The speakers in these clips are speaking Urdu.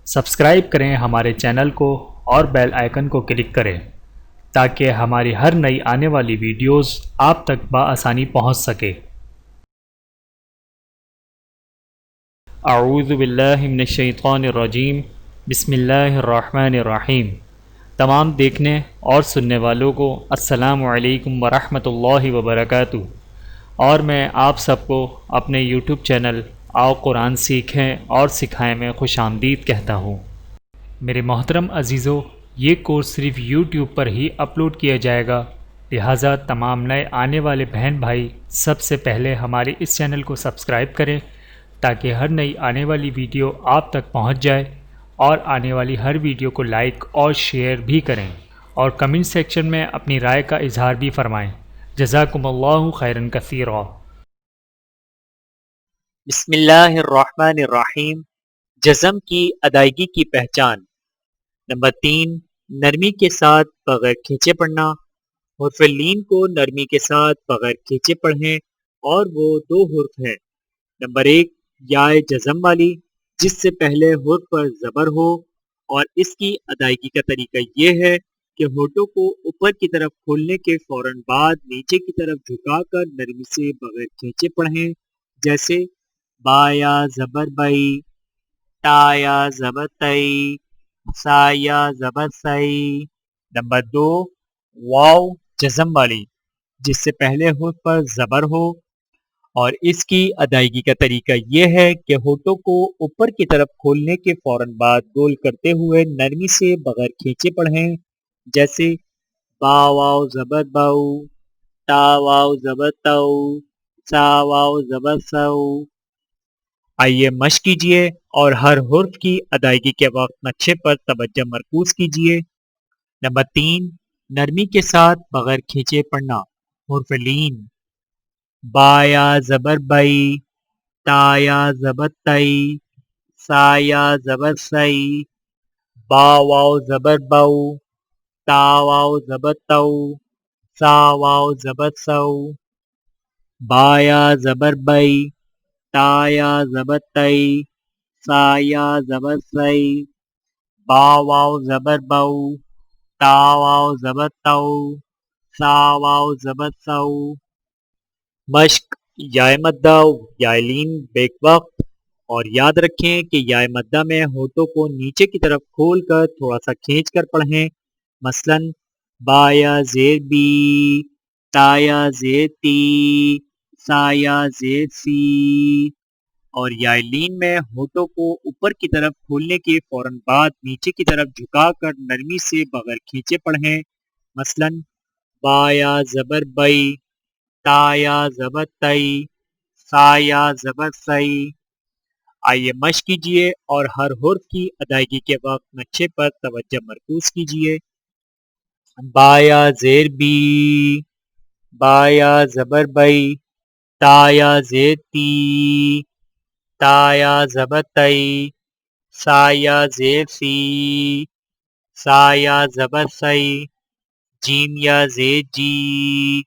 سبسکرائب کریں ہمارے چینل کو اور بیل آئیکن کو کلک کریں تاکہ ہماری ہر نئی آنے والی ویڈیوز آپ تک بآسانی پہنچ سکے۔ اعوذ باللہ من الشیطان الرجیم، بسم اللہ الرحمن الرحیم۔ تمام دیکھنے اور سننے والوں کو السلام علیکم ورحمۃ اللہ وبرکاتہ، اور میں آپ سب کو اپنے یوٹیوب چینل آؤ قرآن سیکھیں اور سکھائیں میں خوش آمدید کہتا ہوں۔ میرے محترم عزیزو، یہ کورس صرف یوٹیوب پر ہی اپلوڈ کیا جائے گا، لہٰذا تمام نئے آنے والے بہن بھائی سب سے پہلے ہمارے اس چینل کو سبسکرائب کریں تاکہ ہر نئی آنے والی ویڈیو آپ تک پہنچ جائے، اور آنے والی ہر ویڈیو کو لائک اور شیئر بھی کریں، اور کمنٹ سیکشن میں اپنی رائے کا اظہار بھی فرمائیں۔ جزاکم اللہ خیرا کثیرا۔ بسم اللہ الرحمن الرحیم۔ جزم کی ادائیگی کی پہچان۔ نمبر 3، نرمی کے ساتھ بغیر کھینچے پڑھنا۔ حرف لین کو نرمی کے ساتھ بغیر کھینچے پڑھیں، اور وہ دو حرف ہیں۔ نمبر 1، یائے جزم والی، جس سے پہلے حرف پر زبر ہو، اور اس کی ادائیگی کا طریقہ یہ ہے کہ ہونٹوں کو اوپر کی طرف کھولنے کے فوراً بعد نیچے کی طرف جھکا کر نرمی سے بغیر کھینچے پڑھیں، جیسے با یا زبر بئی، تا یا زبر تئی، سا یا زبر سئی۔ نمبر 2، واو جزم والی، جس سے پہلے حرف پر زبر ہو، اور اس کی ادائیگی کا طریقہ یہ ہے کہ ہونٹوں کو اوپر کی طرف کھولنے کے فوراً بعد گول کرتے ہوئے نرمی سے بغیر کھینچے پڑھیں، جیسے با واو زبر باؤ، تا واو زبر تو، سا واو زبر سو۔ آئیے مشق کیجئے اور ہر حرف کی ادائیگی کے وقت نقشے پر توجہ مرکوز کیجئے۔ نمبر 3، نرمی کے ساتھ بغیر کھینچے پڑھنا۔ حرف لین، با یا زبر بئی، تا یا زبر تئی، سا یا زبر سئی، با واو زبر بو، تا واو زبر تو، سا واو زبر سو۔ با یا زبر بئی، تا یا زبر تئی، سا یا زبر سئی، با واو زبر بو، تا واو زبر تو، سا واو زبر سو۔ مشق، یائے مدہ یائے لین بیک وقت، اور یاد رکھیں کہ یائے مدہ میں ہونٹوں کو نیچے کی طرف کھول کر تھوڑا سا کھینچ کر پڑھیں، مثلا با یا زیر بی، تا یا زیر تی، سا یا زیر سی۔ اور یائے لین میں ہونٹوں کو اوپر کی طرف کھولنے کے فوراً بعد نیچے کی طرف جھکا کر نرمی سے بغیر کھینچے پڑھیں، مثلا با یا زبر بئی، تا یا زبر تئی، سا یا زبر سئی۔ آئیے مشق کیجئے اور ہر حرف کی ادائیگی کے وقت نقشے پر توجہ مرکوز کیجئے۔ با یا زیر بی، با یا زبر بئی، تا یا زیر تی، تا یا زبر تئی، سا یا زیر سی، سا یا زبر سئی۔ جیم یا زیر جی،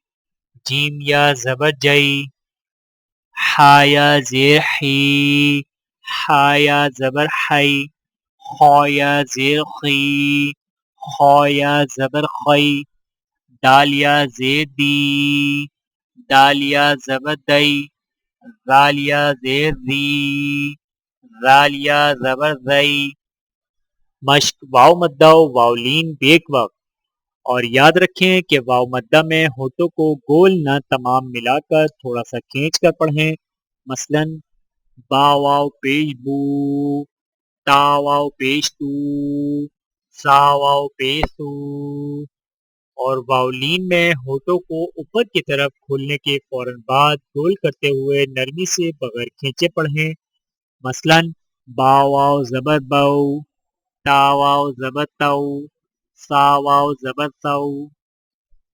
جیم یا زبر جئی، ہا یا زیر حی، ہا یا زبر حی، خا یا زیر خی، خا یا زبر خی۔ دال یا زیر دی، دال یا زبر دئی، زال یا زیر زی، زال یا زبر زئی۔ مشق، واو مدہ واو لین بیک وقت، اور یاد رکھیں کہ واو مدہ میں ہونٹوں کو گول نہ تمام ملا کر تھوڑا سا کھینچ کر پڑھیں، مثلا با واو پیش بو، تا واو پیش تو، سا واو پیش تو۔ اور واولین میں ہونٹوں کو اوپر کی طرف کھولنے کے فوراً بعد گول کرتے ہوئے نرمی سے بغیر کھینچے پڑھیں، مثلا با واو زبر بو، تا واو زبر تو، سا واو زبر سو۔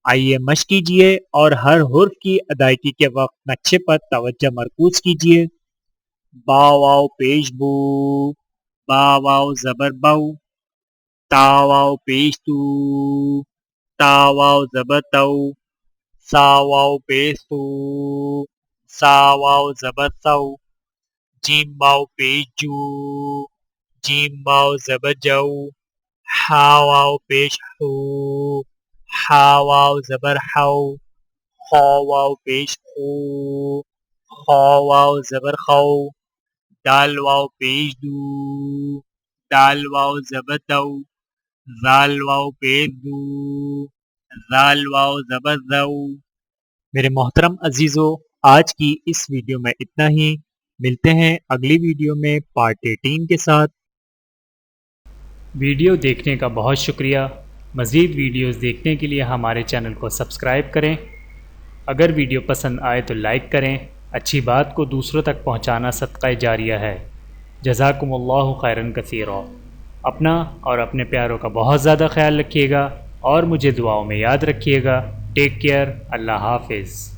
آئیے مشق کیجئے اور ہر حرف کی ادائیگی کے وقت نقشے پر توجہ مرکوز کیجئے۔ با واو پیش بو، با واو زبر بو، تا واو پیش تو، تا واو زبر تو، سا واو پیش تو، سا واو زبر سو۔ جیم واو پیش جو، جیم واو زبر جو، ہا واو پیش ہو، ہا واو زبر ہو، خا واو پیش خو، خا واو زبر خو، دال واو پیش دو، دال واو زبر دو، زال واو پیش دو، زال واو زبر زو۔ میرے محترم عزیزو، آج کی اس ویڈیو میں اتنا ہی، ملتے ہیں اگلی ویڈیو میں پارٹ 18 کے ساتھ۔ ویڈیو دیکھنے کا بہت شکریہ۔ مزید ویڈیوز دیکھنے کے لیے ہمارے چینل کو سبسکرائب کریں۔ اگر ویڈیو پسند آئے تو لائک کریں۔ اچھی بات کو دوسروں تک پہنچانا صدقہ جاریہ ہے۔ جزاکم اللہ خیرا کثیرا۔ اپنا اور اپنے پیاروں کا بہت زیادہ خیال رکھیے گا اور مجھے دعاؤں میں یاد رکھیے گا۔ Take care. اللہ حافظ۔